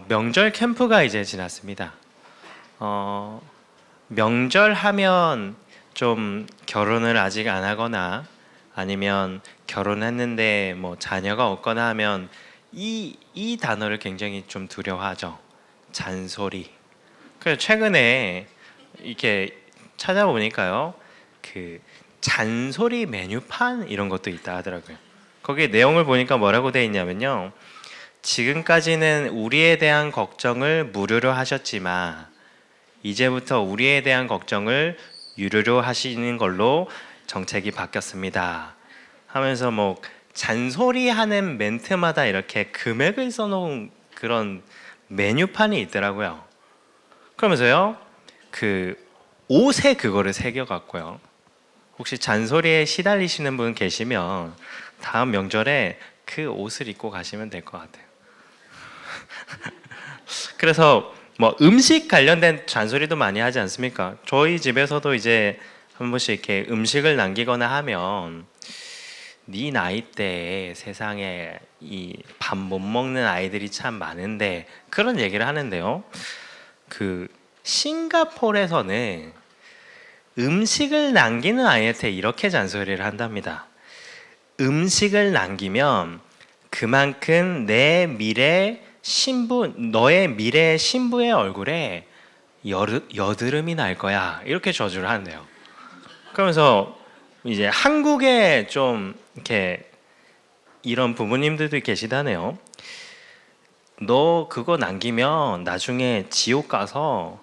명절 캠프가 이제 지났습니다. 명절 하면 좀 결혼을 아직 안 하거나 아니면 결혼했는데 뭐 자녀가 없거나 하면 이 단어를 굉장히 좀 두려워하죠. 잔소리. 그래서 최근에 이렇게 찾아보니까요, 그 잔소리 메뉴판 이런 것도 있다 하더라고요. 거기에 내용을 보니까 뭐라고 돼 있냐면요, 지금까지는 우리에 대한 걱정을 무료로 하셨지만 이제부터 우리에 대한 걱정을 유료로 하시는 걸로 정책이 바뀌었습니다 하면서 뭐 잔소리하는 멘트마다 이렇게 금액을 써놓은 그런 메뉴판이 있더라고요. 그러면서요, 그 옷에 그거를 새겨갖고요, 혹시 잔소리에 시달리시는 분 계시면 다음 명절에 그 옷을 입고 가시면 될 것 같아요. 그래서 뭐 음식 관련된 잔소리도 많이 하지 않습니까? 저희 집에서도 이제 한 번씩 이렇게 음식을 남기거나 하면 네 나이 때 세상에 이 밥 못 먹는 아이들이 참 많은데, 그런 얘기를 하는데요, 그 싱가포르에서는 음식을 남기는 아이한테 이렇게 잔소리를 한답니다. 음식을 남기면 그만큼 내 미래 신부, 너의 미래 신부의 얼굴에 여드름이 날 거야, 이렇게 저주를 하는데요. 그러면서 이제 한국에 좀 이렇게 이런 부모님들도 계시다네요. 너 그거 남기면 나중에 지옥 가서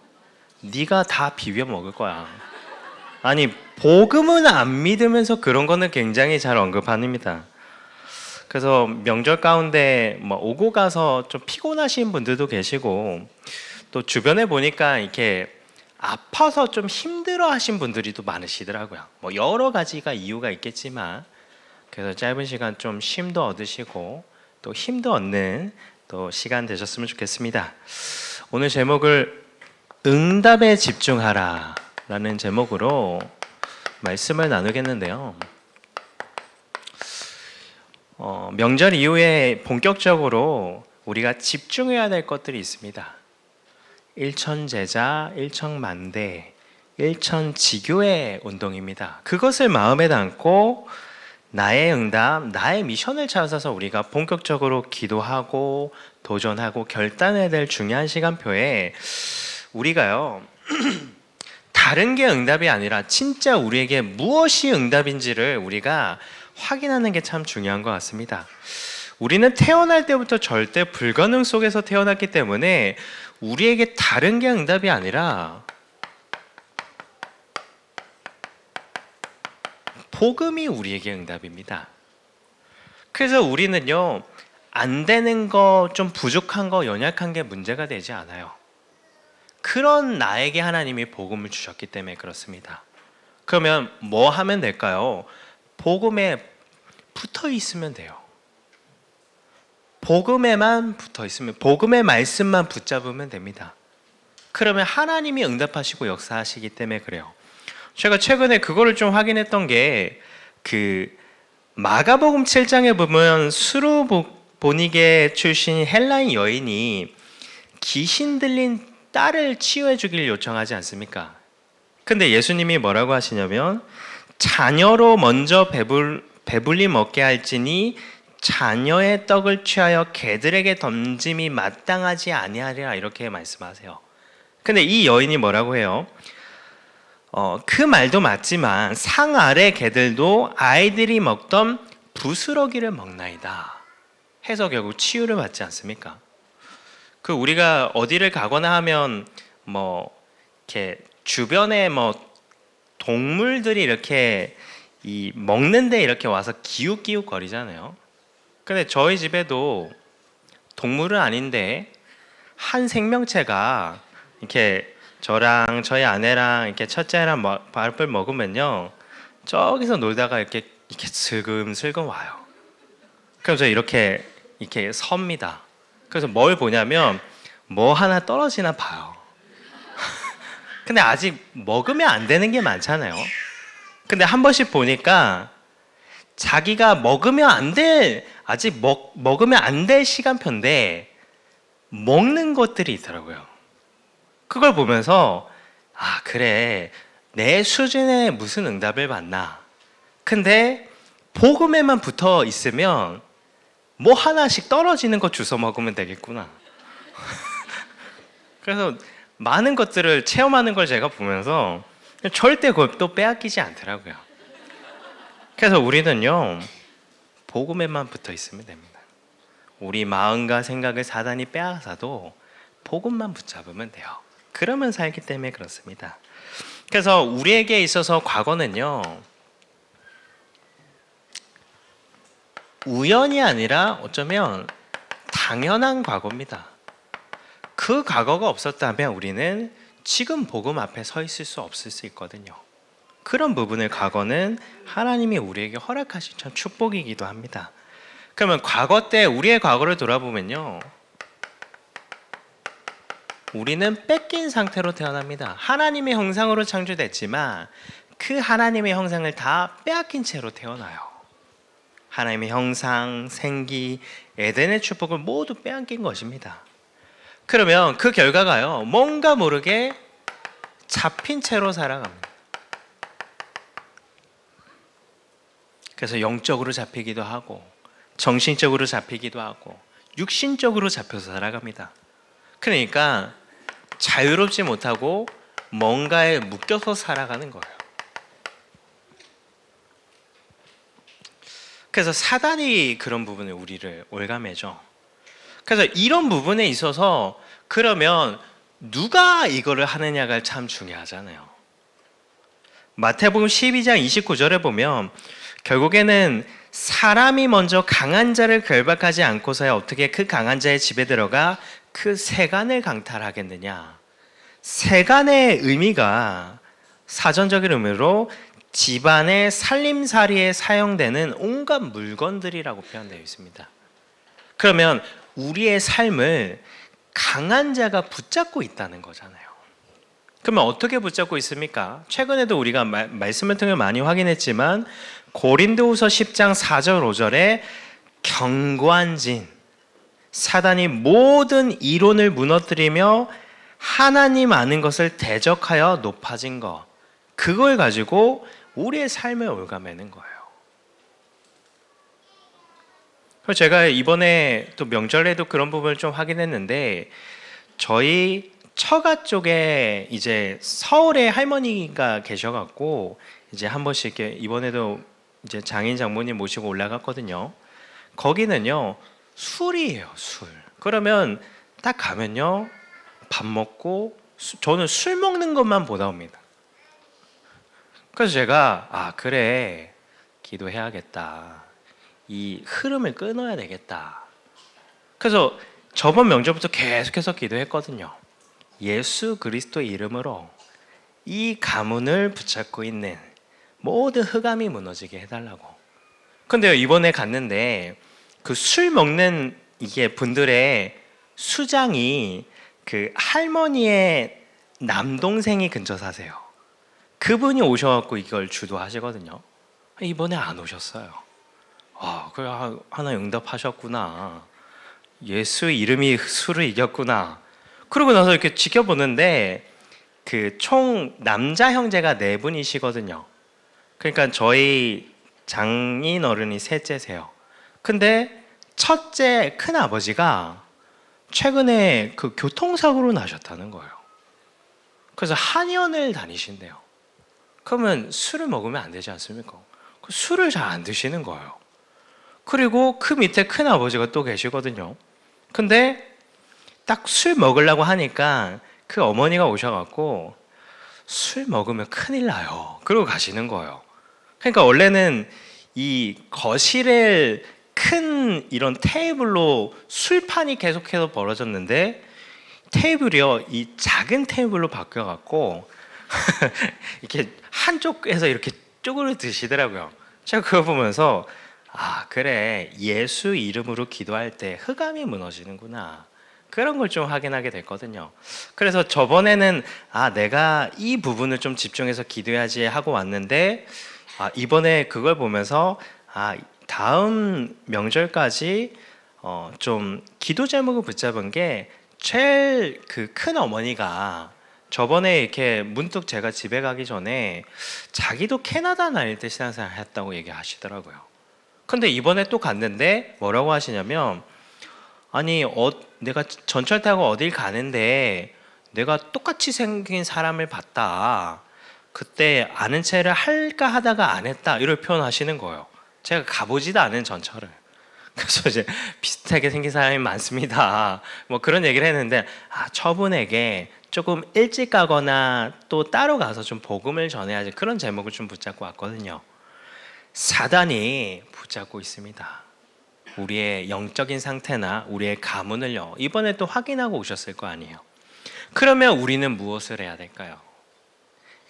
네가 다 비벼 먹을 거야. 아니, 복음은 안 믿으면서 그런 거는 굉장히 잘 언급합니다. 그래서 명절 가운데 뭐 오고 가서 좀 피곤하신 분들도 계시고, 또 주변에 보니까 이렇게 아파서 좀 힘들어하신 분들이 또 많으시더라고요. 뭐 여러 가지가 이유가 있겠지만, 그래서 짧은 시간 좀 쉼도 얻으시고 또 힘도 얻는 또 시간 되셨으면 좋겠습니다. 오늘 제목을 응답에 집중하라 라는 제목으로 말씀을 나누겠는데요, 명절 이후에 본격적으로 우리가 집중해야 될 것들이 있습니다. 일천제자, 일천만대, 일천지교의 운동입니다. 그것을 마음에 담고 나의 응답, 나의 미션을 찾아서 우리가 본격적으로 기도하고 도전하고 결단해야 될 중요한 시간표에 우리가요 다른 게 응답이 아니라 진짜 우리에게 무엇이 응답인지를 우리가 확인하는 게 참 중요한 것 같습니다. 우리는 태어날 때부터 절대 불가능 속에서 태어났기 때문에 우리에게 다른 게 응답이 아니라 복음이 우리에게 응답입니다. 그래서 우리는요, 안 되는 거, 좀 부족한 거, 연약한 게 문제가 되지 않아요. 그런 나에게 하나님이 복음을 주셨기 때문에 그렇습니다. 그러면 뭐 하면 될까요? 복음에 붙어 있으면 돼요. 복음에만 붙어 있으면, 복음의 말씀만 붙잡으면 됩니다. 그러면 하나님이 응답하시고 역사하시기 때문에 그래요. 제가 최근에 그거를 좀 확인했던 게, 그 마가복음 7장에 보면 수르보니게 출신 헬라인 여인이 귀신 들린 딸을 치유해 주길 요청하지 않습니까? 근데 예수님이 뭐라고 하시냐면, 자녀로 먼저 배불리 먹게 할지니 자녀의 떡을 취하여 개들에게 던짐이 마땅하지 아니하리라, 이렇게 말씀하세요. 근데 이 여인이 뭐라고 해요? 그 말도 맞지만 상 아래 개들도 아이들이 먹던 부스러기를 먹나이다 해서 결국 치유를 받지 않습니까? 그 우리가 어디를 가거나 하면 뭐 이렇게 주변에 뭐 동물들이 이렇게 이 먹는데 이렇게 와서 기웃기웃 거리잖아요. 근데 저희 집에도 동물은 아닌데 한 생명체가 이렇게 저랑 저희 아내랑 이렇게 첫째랑 밥을 먹으면요, 저기서 놀다가 이렇게 슬금슬금 와요. 그래서 이렇게 섭니다. 그래서 뭘 보냐면 뭐 하나 떨어지나 봐요. 근데 아직 먹으면 안 되는 게 많잖아요. 근데 한 번씩 보니까 자기가 먹으면 안 될, 아직 먹으면 안 될 시간표인데 먹는 것들이 있더라고요. 그걸 보면서 아, 그래, 내 수준에 무슨 응답을 받나. 근데 복음에만 붙어 있으면 뭐 하나씩 떨어지는 거 주워 먹으면 되겠구나. 그래서 많은 것들을 체험하는 걸 제가 보면서 절대 그것도 빼앗기지 않더라고요. 그래서 우리는요, 복음에만 붙어 있으면 됩니다. 우리 마음과 생각을 사단이 빼앗아도 복음만 붙잡으면 돼요. 그러면 살기 때문에 그렇습니다. 그래서 우리에게 있어서 과거는요, 우연이 아니라 어쩌면 당연한 과거입니다. 그 과거가 없었다면 우리는 지금 복음 앞에 서 있을 수 없을 수 있거든요. 그런 부분을 과거는 하나님이 우리에게 허락하신 참 축복이기도 합니다. 그러면 과거 때 우리의 과거를 돌아보면요, 우리는 뺏긴 상태로 태어납니다. 하나님의 형상으로 창조됐지만 그 하나님의 형상을 다 빼앗긴 채로 태어나요. 하나님의 형상, 생기, 에덴의 축복을 모두 빼앗긴 것입니다. 그러면 그 결과가요, 뭔가 모르게 잡힌 채로 살아갑니다. 그래서 영적으로 잡히기도 하고 정신적으로 잡히기도 하고 육신적으로 잡혀서 살아갑니다. 그러니까 자유롭지 못하고 뭔가에 묶여서 살아가는 거예요. 그래서 사단이 그런 부분을 우리를 올가매죠. 그래서 이런 부분에 있어서 그러면 누가 이거를 하느냐가 참 중요하잖아요. 마태복음 12장 29절에 보면 결국에는 사람이 먼저 강한 자를 결박하지 않고서야 어떻게 그 강한 자의 집에 들어가 그 세간을 강탈하겠느냐. 세간의 의미가 사전적인 의미로 집안의 살림살이에 사용되는 온갖 물건들이라고 표현되어 있습니다. 그러면 우리의 삶을 강한 자가 붙잡고 있다는 거잖아요. 그러면 어떻게 붙잡고 있습니까? 최근에도 우리가 말씀을 통해 많이 확인했지만 고린도후서 10장 4절 5절에 견고한 진, 사단이 모든 이론을 무너뜨리며 하나님 아는 것을 대적하여 높아진 것, 그걸 가지고 우리의 삶을 올가매는 거예요. 그래서 제가 이번에 또 명절에도 그런 부분을 좀 확인했는데, 저희 처가 쪽에 이제 서울에 할머니가 계셔갖고 이제 한 번씩 이렇게 이번에도 이제 장인 장모님 모시고 올라갔거든요. 거기는요 술이에요, 술. 그러면 딱 가면요 밥 먹고 저는 술 먹는 것만 보다 옵니다. 그래서 제가 아 그래 기도해야겠다. 이 흐름을 끊어야 되겠다. 그래서 저번 명절부터 계속해서 기도했거든요. 예수 그리스도의 이름으로 이 가문을 붙잡고 있는 모든 흑암이 무너지게 해달라고. 근데요 이번에 갔는데 그 술 먹는 이게 분들의 수장이 그 할머니의 남동생이 근처 사세요. 그분이 오셔갖고 이걸 주도하시거든요. 이번에 안 오셨어요. 아, 그래 하나 응답하셨구나. 예수 이름이 술을 이겼구나. 그러고 나서 이렇게 지켜보는데 그 총 남자 형제가 4분이시거든요. 그러니까 저희 장인 어른이 셋째세요. 근데 첫째 큰아버지가 최근에 그 교통사고로 나셨다는 거예요. 그래서 한의원을 다니신대요. 그러면 술을 먹으면 안 되지 않습니까? 술을 잘 안 드시는 거예요. 그리고 그 밑에 큰아버지가 또 계시거든요. 근데 딱 술 먹으려고 하니까 그 어머니가 오셔갖고 술 먹으면 큰일 나요. 그러고 가시는 거예요. 그러니까 원래는 이 거실에 큰 이런 테이블로 술판이 계속해서 벌어졌는데 테이블이요 이 작은 테이블로 바뀌어갖고 이렇게 한쪽에서 이렇게 쪼그려 드시더라고요. 제가 그거 보면서 아 그래 예수 이름으로 기도할 때 흑암이 무너지는구나. 그런 걸 좀 확인하게 됐거든요. 그래서 저번에는 아 내가 이 부분을 좀 집중해서 기도해야지 하고 왔는데 아 이번에 그걸 보면서 아 다음 명절까지 좀 기도 제목을 붙잡은 게 제일 그 큰 어머니가 저번에 이렇게 문득 제가 집에 가기 전에 자기도 캐나다 다닐 때 신앙생활 했다고 얘기하시더라고요. 근데 이번에 또 갔는데 뭐라고 하시냐면, 아니 내가 전철 타고 어딜 가는데 내가 똑같이 생긴 사람을 봤다. 그때 아는 체를 할까 하다가 안 했다. 이걸 표현하시는 거예요. 제가 가보지도 않은 전철을. 그래서 이제 비슷하게 생긴 사람이 많습니다. 뭐 그런 얘기를 했는데, 저분에게 조금 일찍 가거나 또 따로 가서 좀 복음을 전해야지, 그런 제목을 좀 붙잡고 왔거든요. 사단이 붙잡고 있습니다. 우리의 영적인 상태나 우리의 가문을요, 이번에 또 확인하고 오셨을 거 아니에요. 그러면 우리는 무엇을 해야 될까요?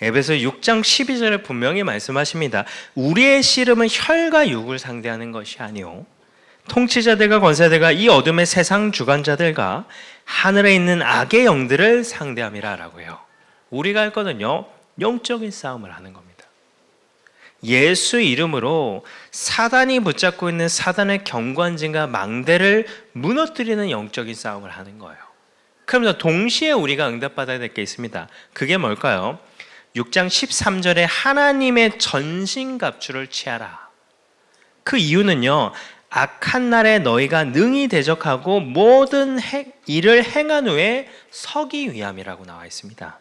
에베소 6장 12절에 분명히 말씀하십니다. 우리의 씨름은 혈과 육을 상대하는 것이 아니요 통치자들과 권세들과 이 어둠의 세상 주관자들과 하늘에 있는 악의 영들을 상대함이라 라고 해요. 우리가 할 거는요, 영적인 싸움을 하는 겁니다. 예수 이름으로 사단이 붙잡고 있는 사단의 경관진과 망대를 무너뜨리는 영적인 싸움을 하는 거예요. 그러면서 동시에 우리가 응답받아야 될 게 있습니다. 그게 뭘까요? 6장 13절에 하나님의 전신갑주를 취하라. 그 이유는요, 악한 날에 너희가 능히 대적하고 모든 일을 행한 후에 서기 위함이라고 나와 있습니다.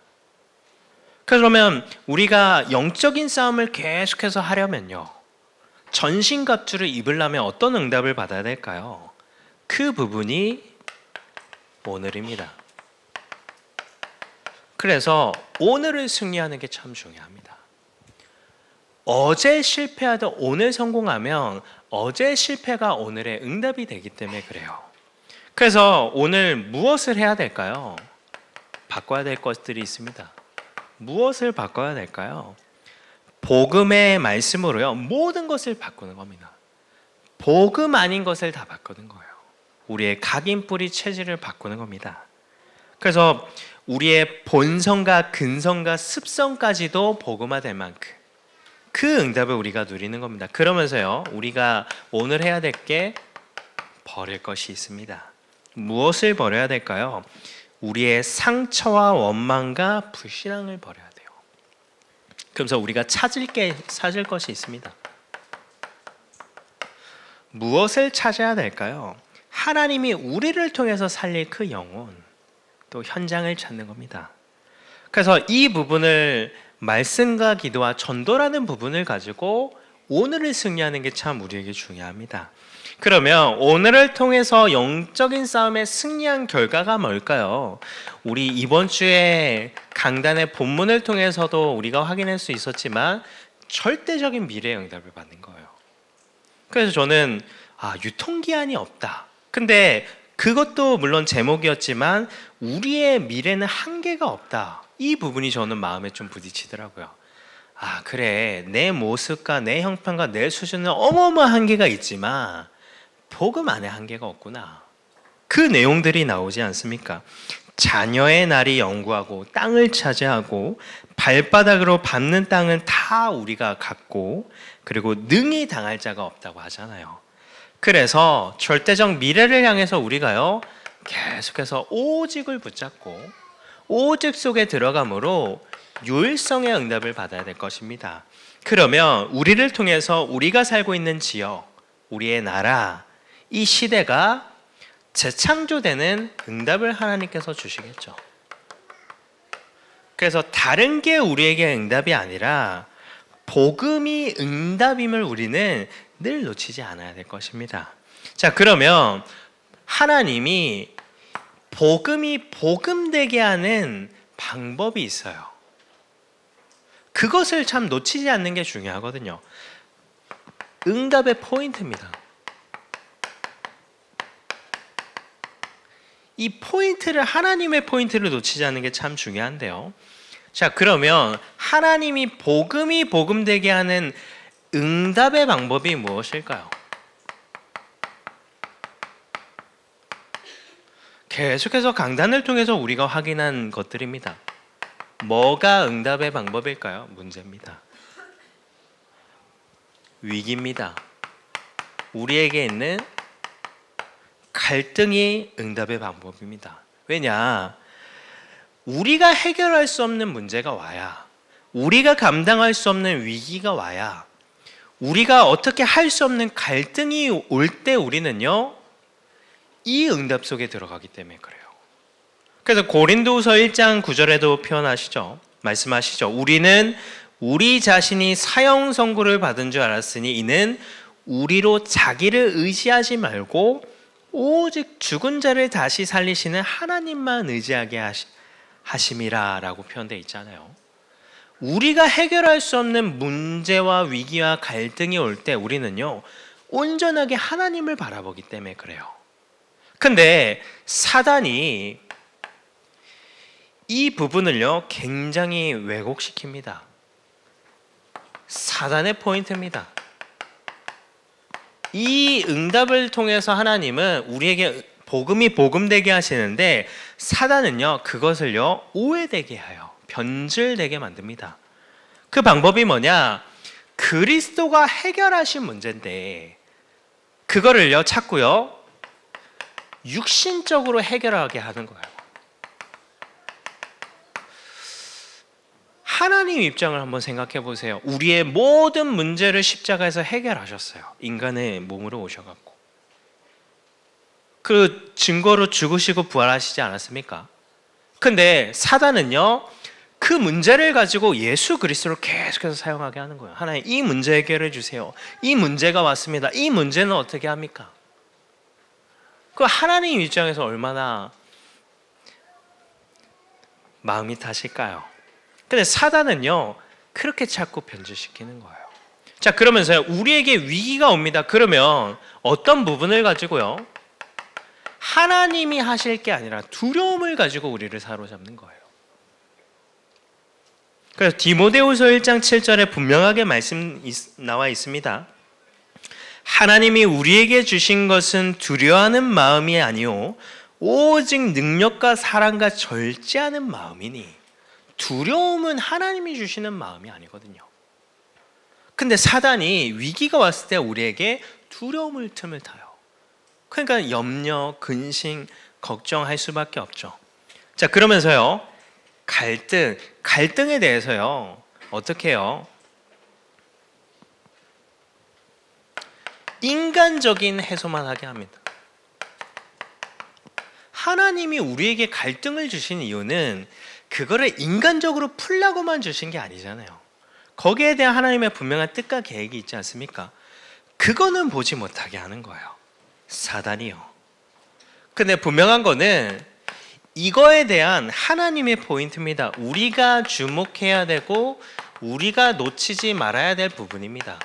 그러면 우리가 영적인 싸움을 계속해서 하려면요, 전신갑주를 입으려면 어떤 응답을 받아야 될까요? 그 부분이 오늘입니다. 그래서 오늘을 승리하는 게 참 중요합니다. 어제 실패하다 오늘 성공하면 어제 실패가 오늘의 응답이 되기 때문에 그래요. 그래서 오늘 무엇을 해야 될까요? 바꿔야 될 것들이 있습니다. 무엇을 바꿔야 될까요? 복음의 말씀으로요, 모든 것을 바꾸는 겁니다. 복음 아닌 것을 다 바꾸는 거예요. 우리의 각인뿌리 체질을 바꾸는 겁니다. 그래서 우리의 본성과 근성과 습성까지도 복음화될 만큼 그 응답을 우리가 누리는 겁니다. 그러면서요, 우리가 오늘 해야 될 게 버릴 것이 있습니다. 무엇을 버려야 될까요? 우리의 상처와 원망과 불신앙을 버려야 돼요. 그러면서 우리가 찾을 것이 있습니다. 무엇을 찾아야 될까요? 하나님이 우리를 통해서 살릴 그 영혼, 또 현장을 찾는 겁니다. 그래서 이 부분을 말씀과 기도와 전도라는 부분을 가지고 오늘을 승리하는 게 참 우리에게 중요합니다. 그러면 오늘을 통해서 영적인 싸움에 승리한 결과가 뭘까요? 우리 이번 주에 강단의 본문을 통해서도 우리가 확인할 수 있었지만 절대적인 미래의 응답을 받는 거예요. 그래서 저는 유통기한이 없다. 근데 그것도 물론 제목이었지만 우리의 미래는 한계가 없다. 이 부분이 저는 마음에 좀 부딪히더라고요. 그래, 내 모습과 내 형편과 내 수준은 어마어마한 한계가 있지만 복음 안에 한계가 없구나. 그 내용들이 나오지 않습니까? 자녀의 날이 영구하고 땅을 차지하고 발바닥으로 밟는 땅은 다 우리가 갖고, 그리고 능히 당할 자가 없다고 하잖아요. 그래서 절대적 미래를 향해서 우리가요, 계속해서 오직을 붙잡고 오직 속에 들어감으로 유일성의 응답을 받아야 될 것입니다. 그러면 우리를 통해서 우리가 살고 있는 지역, 우리의 나라, 이 시대가 재창조되는 응답을 하나님께서 주시겠죠. 그래서 다른 게 우리에게 응답이 아니라 복음이 응답임을 우리는 늘 놓치지 않아야 될 것입니다. 자, 그러면 하나님이 복음이 복음되게 하는 방법이 있어요. 그것을 참 놓치지 않는 게 중요하거든요. 응답의 포인트입니다. 이 포인트를, 하나님의 포인트를 놓치지 않는 게 참 중요한데요. 자, 그러면 하나님이 복음이 복음되게 하는 응답의 방법이 무엇일까요? 계속해서 강단을 통해서 우리가 확인한 것들입니다. 뭐가 응답의 방법일까요? 문제입니다. 위기입니다. 우리에게 있는 갈등이 응답의 방법입니다. 왜냐? 우리가 해결할 수 없는 문제가 와야, 우리가 감당할 수 없는 위기가 와야, 우리가 어떻게 할 수 없는 갈등이 올 때 우리는요, 이 응답 속에 들어가기 때문에 그래요. 그래서 고린도후서 1장 9절에도 표현하시죠. 말씀하시죠. 우리는 우리 자신이 사형 선고를 받은 줄 알았으니 이는 우리로 자기를 의지하지 말고 오직 죽은 자를 다시 살리시는 하나님만 의지하게 하심이라 라고 표현되어 있잖아요. 우리가 해결할 수 없는 문제와 위기와 갈등이 올 때 우리는요, 온전하게 하나님을 바라보기 때문에 그래요. 근데 사단이 이 부분을요, 굉장히 왜곡시킵니다. 사단의 포인트입니다. 이 응답을 통해서 하나님은 우리에게 복음이 복음되게 하시는데, 사단은요, 그것을요, 오해되게 해요. 변질되게 만듭니다. 그 방법이 뭐냐? 그리스도가 해결하신 문제인데 그거를요, 자꾸요, 육신적으로 해결하게 하는 거예요. 하나님 입장을 한번 생각해 보세요. 우리의 모든 문제를 십자가에서 해결하셨어요. 인간의 몸으로 오셔갖고. 그 증거로 죽으시고 부활하시지 않았습니까? 근데 사단은요, 그 문제를 가지고 예수 그리스도를 계속해서 사용하게 하는 거예요. 하나님, 이 문제 해결해 주세요. 이 문제가 왔습니다. 이 문제는 어떻게 합니까? 그 하나님 입장에서 얼마나 마음이 타실까요? 근데 사단은요, 그렇게 자꾸 변질시키는 거예요. 자, 그러면서요, 우리에게 위기가 옵니다. 그러면 어떤 부분을 가지고요, 하나님이 하실 게 아니라 두려움을 가지고 우리를 사로잡는 거예요. 그래서 디모데후서 1장 7절에 분명하게 말씀 나와 있습니다. 하나님이 우리에게 주신 것은 두려워하는 마음이 아니요 오직 능력과 사랑과 절제하는 마음이니, 두려움은 하나님이 주시는 마음이 아니거든요. 근데 사단이 위기가 왔을 때 우리에게 두려움을 틈을 타요. 그러니까 염려, 근심, 걱정할 수밖에 없죠. 자, 그러면서요, 갈등에 대해서요, 어떻게 해요? 인간적인 해소만 하게 합니다. 하나님이 우리에게 갈등을 주신 이유는 그거를 인간적으로 풀라고만 주신 게 아니잖아요. 거기에 대한 하나님의 분명한 뜻과 계획이 있지 않습니까? 그거는 보지 못하게 하는 거예요, 사단이요. 근데 분명한 거는 이거에 대한 하나님의 포인트입니다. 우리가 주목해야 되고 우리가 놓치지 말아야 될 부분입니다.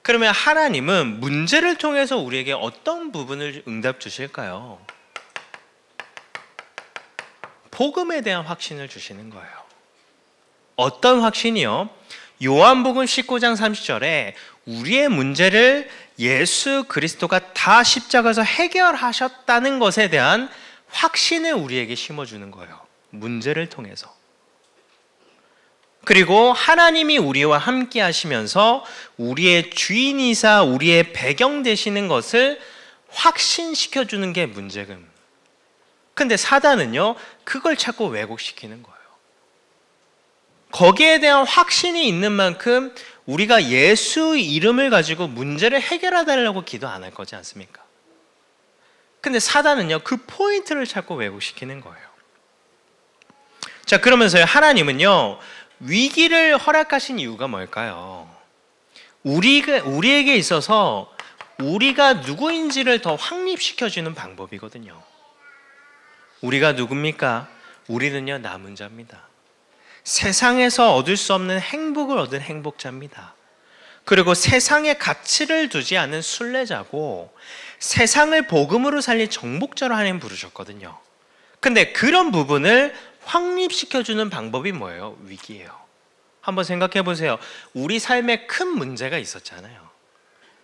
그러면 하나님은 문제를 통해서 우리에게 어떤 부분을 응답 주실까요? 복음에 대한 확신을 주시는 거예요. 어떤 확신이요? 요한복음 19장 30절에 우리의 문제를 예수 그리스도가 다 십자가에서 해결하셨다는 것에 대한 확신을 우리에게 심어주는 거예요. 문제를 통해서. 그리고 하나님이 우리와 함께 하시면서 우리의 주인이사 우리의 배경 되시는 것을 확신시켜주는 게 문제금. 근데 사단은요, 그걸 자꾸 왜곡시키는 거예요. 거기에 대한 확신이 있는 만큼 우리가 예수 이름을 가지고 문제를 해결해달라고 기도 안 할 거지 않습니까? 근데 사단은요, 그 포인트를 자꾸 왜곡시키는 거예요. 자, 그러면서요, 하나님은요, 위기를 허락하신 이유가 뭘까요? 우리에게 있어서 우리가 누구인지를 더 확립시켜주는 방법이거든요. 우리가 누굽니까? 우리는요, 남은 자입니다. 세상에서 얻을 수 없는 행복을 얻은 행복자입니다. 그리고 세상에 가치를 두지 않은 순례자고, 세상을 복음으로 살린 정복자로 하나님 부르셨거든요. 근데 그런 부분을 확립시켜주는 방법이 뭐예요? 위기예요. 한번 생각해 보세요. 우리 삶에 큰 문제가 있었잖아요.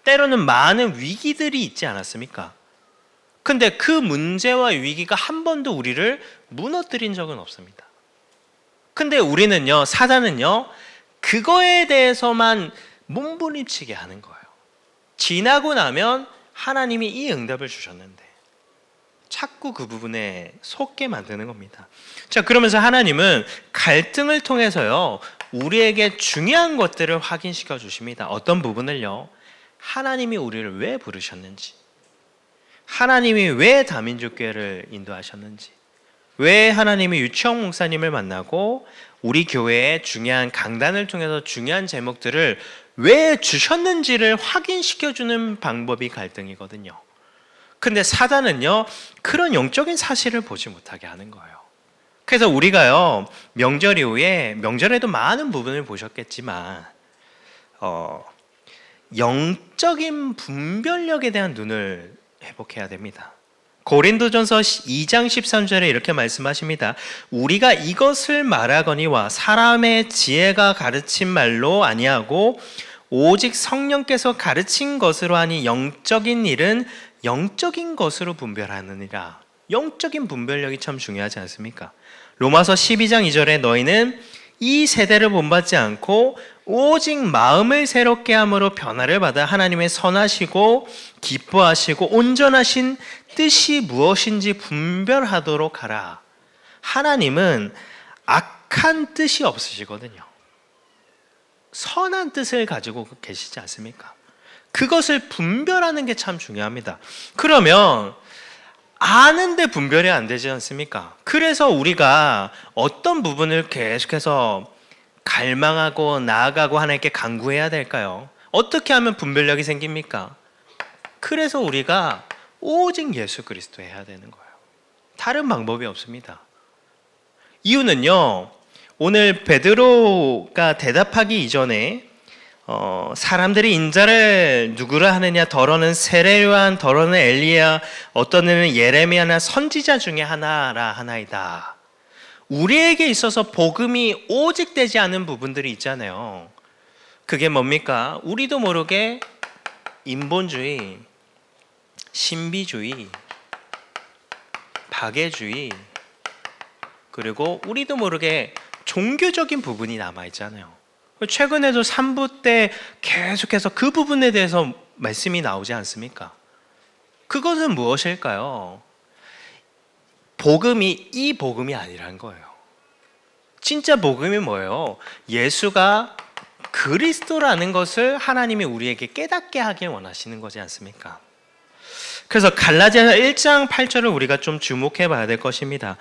때로는 많은 위기들이 있지 않았습니까? 근데 그 문제와 위기가 한 번도 우리를 무너뜨린 적은 없습니다. 근데 우리는요, 사단은요, 그거에 대해서만 몸부림치게 하는 거예요. 지나고 나면 하나님이 이 응답을 주셨는데, 자꾸 그 부분에 속게 만드는 겁니다. 자, 그러면서 하나님은 갈등을 통해서요, 우리에게 중요한 것들을 확인시켜 주십니다. 어떤 부분을요? 하나님이 우리를 왜 부르셨는지, 하나님이 왜 다민족교회를 인도하셨는지, 왜 하나님이 유치영 목사님을 만나고 우리 교회의 중요한 강단을 통해서 중요한 제목들을 왜 주셨는지를 확인시켜주는 방법이 갈등이거든요. 근데 사단은요, 그런 영적인 사실을 보지 못하게 하는 거예요. 그래서 우리가요, 명절 이후에, 명절에도 많은 부분을 보셨겠지만 영적인 분별력에 대한 눈을 회복해야 됩니다. 고린도전서 2장 13절에 이렇게 말씀하십니다. 우리가 이것을 말하거니와 사람의 지혜가 가르친 말로 아니하고 오직 성령께서 가르친 것으로 하니 영적인 일은 영적인 것으로 분별하느니라. 영적인 분별력이 참 중요하지 않습니까? 로마서 12장 2절에 너희는 이 세대를 본받지 않고 오직 마음을 새롭게 함으로 변화를 받아 하나님의 선하시고 기뻐하시고 온전하신 뜻이 무엇인지 분별하도록 하라. 하나님은 악한 뜻이 없으시거든요. 선한 뜻을 가지고 계시지 않습니까? 그것을 분별하는 게 참 중요합니다. 그러면 아는데 분별이 안 되지 않습니까? 그래서 우리가 어떤 부분을 계속해서 갈망하고 나아가고 하나님께 간구해야 될까요? 어떻게 하면 분별력이 생깁니까? 그래서 우리가 오직 예수 그리스도 해야 되는 거예요. 다른 방법이 없습니다. 이유는요, 오늘 베드로가 대답하기 이전에 사람들이 인자를 누구를 하느냐, 더러는 세례요한, 더러는 엘리야, 어떤 이는 예레미야나 선지자 중에 하나라 하나이다. 우리에게 있어서 복음이 오직 되지 않은 부분들이 있잖아요. 그게 뭡니까? 우리도 모르게 인본주의, 신비주의, 박애주의, 그리고 우리도 모르게 종교적인 부분이 남아있잖아요. 최근에도 3부 때 계속해서 그 부분에 대해서 말씀이 나오지 않습니까? 그것은 무엇일까요? 복음이 이 복음이 아니라는 거예요. 진짜 복음이 뭐예요? 예수가 그리스도라는 것을 하나님이 우리에게 깨닫게 하길 원하시는 거지 않습니까? 그래서 갈라디아서 1장 8절을 우리가 좀 주목해 봐야 될 것입니다.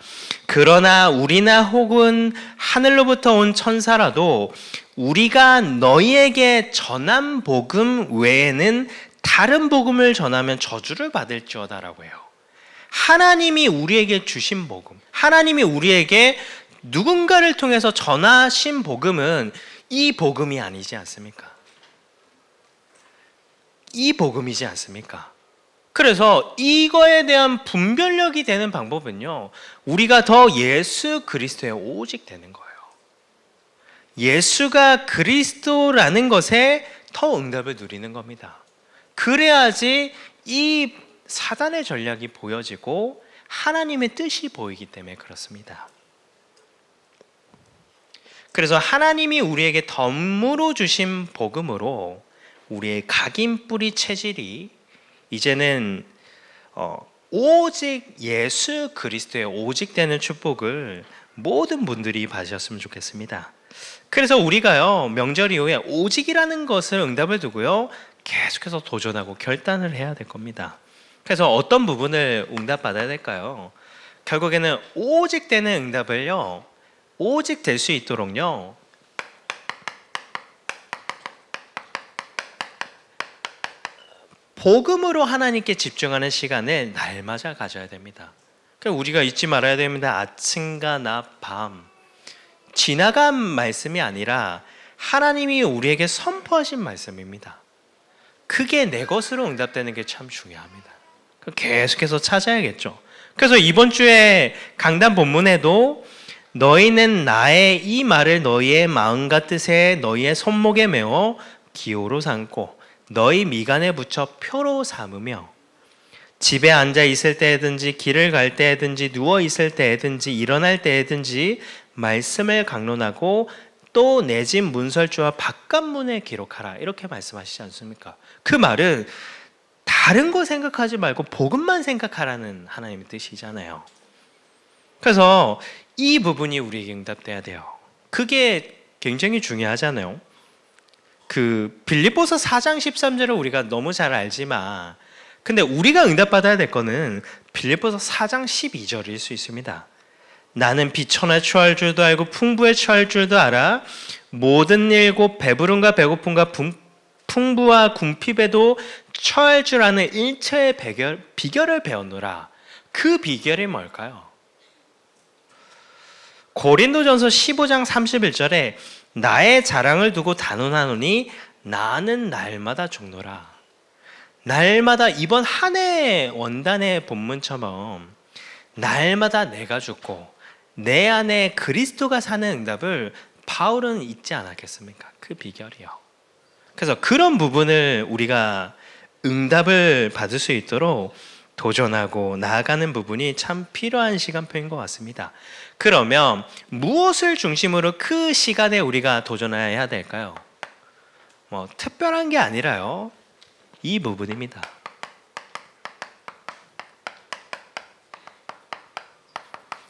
그러나 우리나 혹은 하늘로부터 온 천사라도 우리가 너희에게 전한 복음 외에는 다른 복음을 전하면 저주를 받을지어다라고 해요. 하나님이 우리에게 주신 복음, 하나님이 우리에게 누군가를 통해서 전하신 복음은 이 복음이 아니지 않습니까? 이 복음이지 않습니까? 그래서 이거에 대한 분별력이 되는 방법은요, 우리가 더 예수 그리스도에 오직 되는 거예요. 예수가 그리스도라는 것에 더 응답을 누리는 겁니다. 그래야지 이 사단의 전략이 보여지고 하나님의 뜻이 보이기 때문에 그렇습니다. 그래서 하나님이 우리에게 덤으로 주신 복음으로 우리의 각인 뿌리 체질이 이제는 오직 예수 그리스도에 오직 되는 축복을 모든 분들이 받으셨으면 좋겠습니다. 그래서 우리가요, 명절 이후에 오직이라는 것을 응답을 두고요, 계속해서 도전하고 결단을 해야 될 겁니다. 그래서 어떤 부분을 응답받아야 될까요? 결국에는 오직 되는 응답을요, 오직 될 수 있도록요, 복음으로 하나님께 집중하는 시간을 날마다 가져야 됩니다. 그러니까 우리가 잊지 말아야 됩니다. 아침과 낮, 밤. 지나간 말씀이 아니라 하나님이 우리에게 선포하신 말씀입니다. 그게 내 것으로 응답되는 게 참 중요합니다. 계속해서 찾아야겠죠. 그래서 이번 주에 강단 본문에도 너희는 나의 이 말을 너희의 마음과 뜻에 너희의 손목에 메어 기호로 삼고 너희 미간에 붙여 표로 삼으며 집에 앉아 있을 때든지 길을 갈 때든지 누워 있을 때든지 일어날 때든지 말씀을 강론하고 또 내 집 문설주와 바깥문에 기록하라, 이렇게 말씀하시지 않습니까? 그 말은 다 다른 거 생각하지 말고 복음만 생각하라는 하나님의 뜻이잖아요. 그래서 이 부분이 우리에게 응답돼야 돼요. 그게 굉장히 중요하잖아요. 그 빌립보서 4장 13절을 우리가 너무 잘 알지만, 근데 우리가 응답받아야 될 거는 빌립보서 4장 12절일 수 있습니다. 나는 비천에 처할 줄도 알고 풍부에 처할 줄도 알아. 모든 일고 배부름과 배고픔과 풍부와 궁핍에도 처할 줄 아는 일체의 비결을 배웠노라. 그 비결이 뭘까요? 고린도전서 15장 31절에 나의 자랑을 두고 단언하노니 나는 날마다 죽노라. 날마다 이번 한 해 원단의 본문처럼 날마다 내가 죽고 내 안에 그리스도가 사는 응답을 바울은 잊지 않았겠습니까? 그 비결이요. 그래서 그런 부분을 우리가 응답을 받을 수 있도록 도전하고 나아가는 부분이 참 필요한 시간표인 것 같습니다. 그러면 무엇을 중심으로 그 시간에 우리가 도전해야 될까요? 특별한 게 아니라요, 이 부분입니다.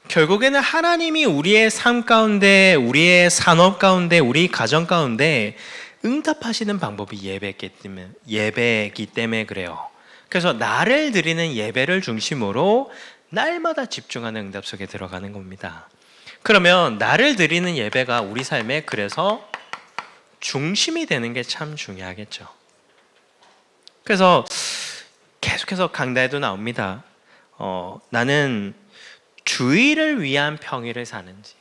결국에는 하나님이 우리의 삶 가운데, 우리의 산업 가운데, 우리 가정 가운데 응답하시는 방법이 예배이기 때문에 그래요. 그래서 나를 드리는 예배를 중심으로 날마다 집중하는 응답 속에 들어가는 겁니다. 그러면 나를 드리는 예배가 우리 삶에 그래서 중심이 되는 게 참 중요하겠죠. 그래서 계속해서 강단에도 나옵니다. 나는 주일을 위한 평일을 사는지,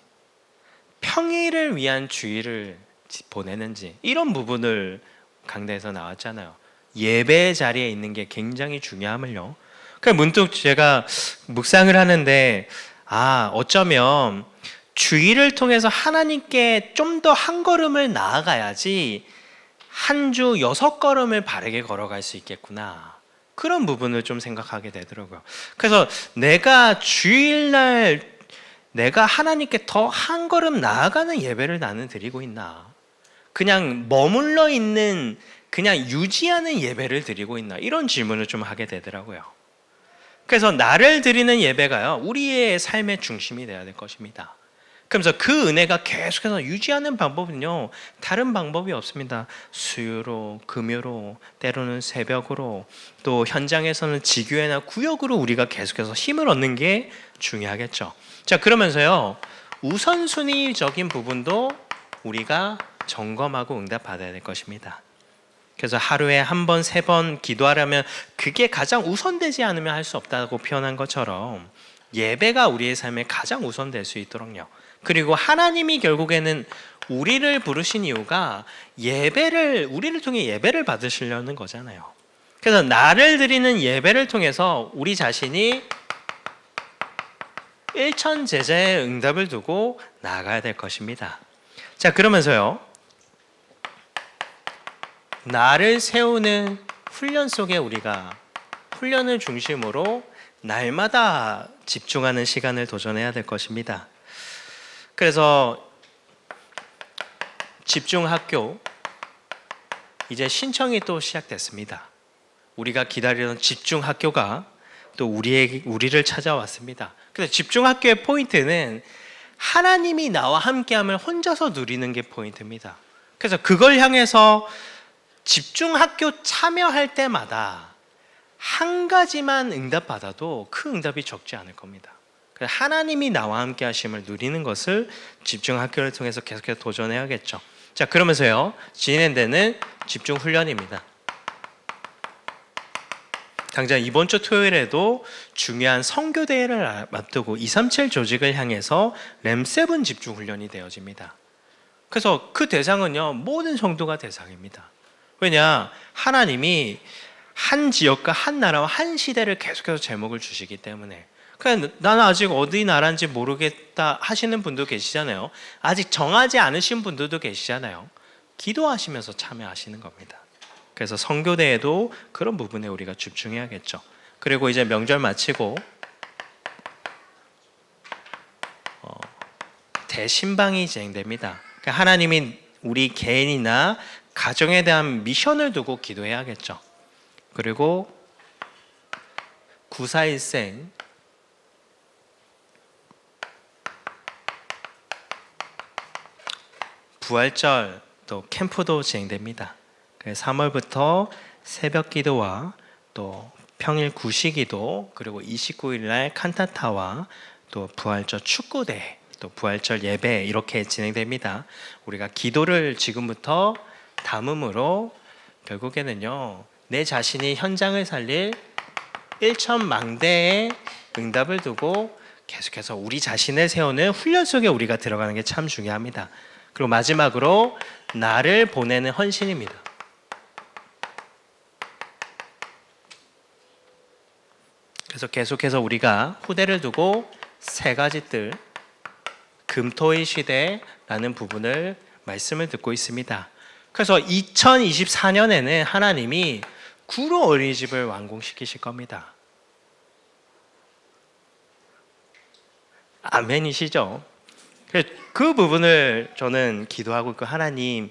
평일을 위한 주일을 보내는지, 이런 부분을 강단에서 나왔잖아요. 예배 자리에 있는 게 굉장히 중요함을요. 그러니까 문득 제가 묵상을 하는데, 어쩌면 주일을 통해서 하나님께 좀 더 한 걸음을 나아가야지 한 주 6걸음을 바르게 걸어갈 수 있겠구나. 그런 부분을 좀 생각하게 되더라고요. 그래서 내가 주일날 내가 하나님께 더 한 걸음 나아가는 예배를 나는 드리고 있나? 그냥 머물러 있는, 그냥 유지하는 예배를 드리고 있나? 이런 질문을 좀 하게 되더라고요. 그래서 나를 드리는 예배가요, 우리의 삶의 중심이 되어야 될 것입니다. 그러면서 그 은혜가 계속해서 유지하는 방법은요, 다른 방법이 없습니다. 수요로, 금요로, 때로는 새벽으로, 또 현장에서는 지교회나 구역으로 우리가 계속해서 힘을 얻는 게 중요하겠죠. 자, 그러면서요, 우선순위적인 부분도 우리가 점검하고 응답받아야 될 것입니다. 그래서 하루에 한 번, 3번 기도하려면 그게 가장 우선되지 않으면 할 수 없다고 표현한 것처럼 예배가 우리의 삶에 가장 우선될 수 있도록요. 그리고 하나님이 결국에는 우리를 부르신 이유가 우리를 통해 예배를 받으시려는 거잖아요. 그래서 나를 드리는 예배를 통해서 우리 자신이 일천제자의 응답을 두고 나아가야 될 것입니다. 자, 그러면서요, 나를 세우는 훈련 속에 우리가 훈련을 중심으로 날마다 집중하는 시간을 도전해야 될 것입니다. 그래서 집중학교 이제 신청이 또 시작됐습니다. 우리가 기다리던 집중학교가 또 우리를 찾아왔습니다. 그래서 집중학교의 포인트는 하나님이 나와 함께함을 혼자서 누리는 게 포인트입니다. 그래서 그걸 향해서 집중학교 참여할 때마다 한 가지만 응답받아도 그 응답이 적지 않을 겁니다. 하나님이 나와 함께 하심을 누리는 것을 집중학교를 통해서 계속해서 도전해야겠죠. 자, 그러면서요, 진행되는 집중훈련입니다. 당장 이번 주 토요일에도 중요한 선교대회를 앞두고 237 조직을 향해서 램7 집중훈련이 되어집니다. 그래서 그 대상은요, 모든 성도가 대상입니다. 왜냐? 하나님이 한 지역과 한 나라와 한 시대를 계속해서 제목을 주시기 때문에. 그냥 나는 아직 어디 나라인지 모르겠다 하시는 분도 계시잖아요. 아직 정하지 않으신 분들도 계시잖아요. 기도하시면서 참여하시는 겁니다. 그래서 선교대에도 그런 부분에 우리가 집중해야겠죠. 그리고 이제 명절 마치고 대신방이 진행됩니다. 그러니까 하나님이 우리 개인이나 가정에 대한 미션을 두고 기도해야겠죠. 그리고 구사일생, 부활절 또 캠프도 진행됩니다. 3월부터 새벽 기도와 또 평일 구시기도, 그리고 29일 날 칸타타와 또 부활절 축구대, 또 부활절 예배 이렇게 진행됩니다. 우리가 기도를 지금부터 담음으로 결국에는요, 내 자신이 현장을 살릴 일천망대의 응답을 두고 계속해서 우리 자신을 세우는 훈련 속에 우리가 들어가는 게 참 중요합니다. 그리고 마지막으로 나를 보내는 헌신입니다. 그래서 계속해서 우리가 후대를 두고 세 가지 뜰, 금토의 시대라는 부분을 말씀을 듣고 있습니다. 그래서 2024년에는 하나님이 구로 어린이집을 완공시키실 겁니다. 아멘이시죠? 그 부분을 저는 기도하고 있고, 하나님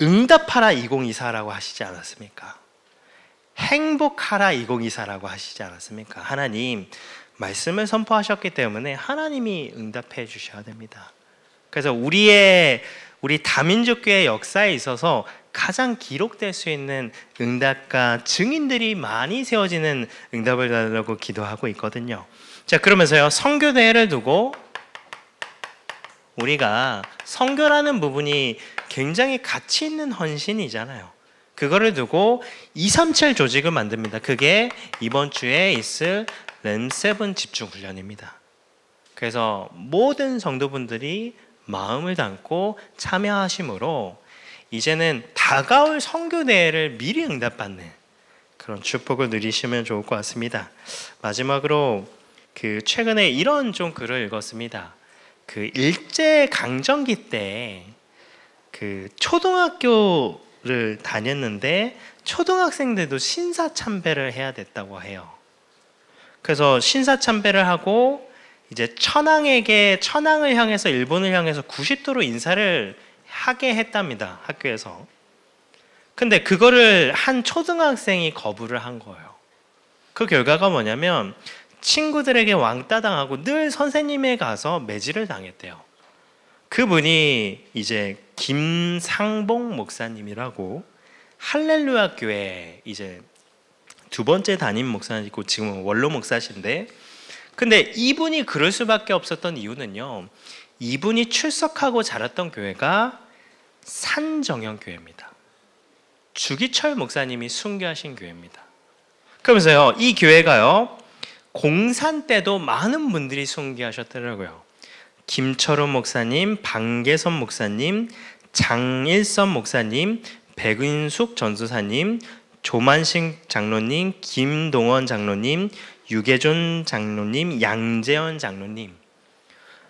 응답하라 2024라고 하시지 않았습니까? 행복하라 2024라고 하시지 않았습니까? 하나님 말씀을 선포하셨기 때문에 하나님이 응답해 주셔야 됩니다. 그래서 우리 다민족교회 역사에 있어서 가장 기록될 수 있는 응답과 증인들이 많이 세워지는 응답을 달라고 기도하고 있거든요. 자, 그러면서요, 선교대회를 두고 우리가 선교라는 부분이 굉장히 가치 있는 헌신이잖아요. 그거를 두고 237 조직을 만듭니다. 그게 이번 주에 있을 램7 집중훈련입니다. 그래서 모든 성도분들이 마음을 담고 참여하심으로 이제는 다가올 선교대회를 미리 응답받는 그런 축복을 누리시면 좋을 것 같습니다. 마지막으로 최근에 이런 좀 글을 읽었습니다. 일제 강점기 때 초등학교를 다녔는데 초등학생들도 신사참배를 해야 됐다고 해요. 그래서 신사참배를 하고 이제 천황을 향해서, 일본을 향해서 90도로 인사를 하게 했답니다, 학교에서. 근데 그거를 한 초등학생이 거부를 한 거예요. 그 결과가 뭐냐면 친구들에게 왕따 당하고 늘 선생님에 가서 매질을 당했대요. 그분이 이제 김상봉 목사님이라고 할렐루야 교회 이제 두 번째 담임 목사이고 지금은 원로 목사신데, 근데 이분이 그럴 수밖에 없었던 이유는요, 이분이 출석하고 자랐던 교회가 산정형교회입니다. 주기철 목사님이 순교하신 교회입니다. 그러면서요, 이 교회가요, 공산 때도 많은 분들이 순교하셨더라고요. 김철훈 목사님, 방계선 목사님, 장일선 목사님, 백은숙 전도사님, 조만식 장로님, 김동원 장로님, 유계존 장로님, 양재현 장로님.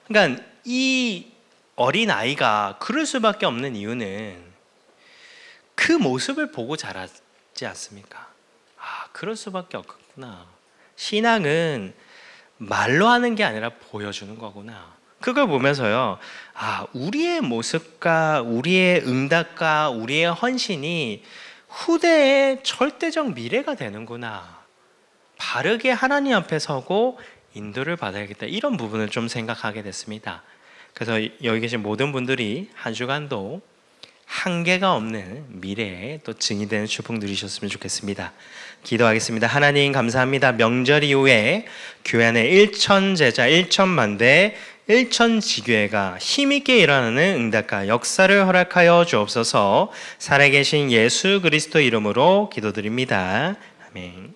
그러니까 이 어린 아이가 그럴 수밖에 없는 이유는 그 모습을 보고 자라지 않습니까? 아, 그럴 수밖에 없구나. 신앙은 말로 하는 게 아니라 보여주는 거구나. 그걸 보면서요, 아, 우리의 모습과 우리의 응답과 우리의 헌신이 후대의 절대적 미래가 되는구나. 바르게 하나님 앞에 서고 인도를 받아야겠다. 이런 부분을 좀 생각하게 됐습니다. 그래서 여기 계신 모든 분들이 한 주간도 한계가 없는 미래에 또 증이 되는 축복 누리셨으면 좋겠습니다. 기도하겠습니다. 하나님 감사합니다. 명절 이후에 교회 안에 1천 제자, 1천만대, 1천 지교회가 힘있게 일어나는 응답과 역사를 허락하여 주옵소서. 살아계신 예수 그리스도 이름으로 기도드립니다. 아멘.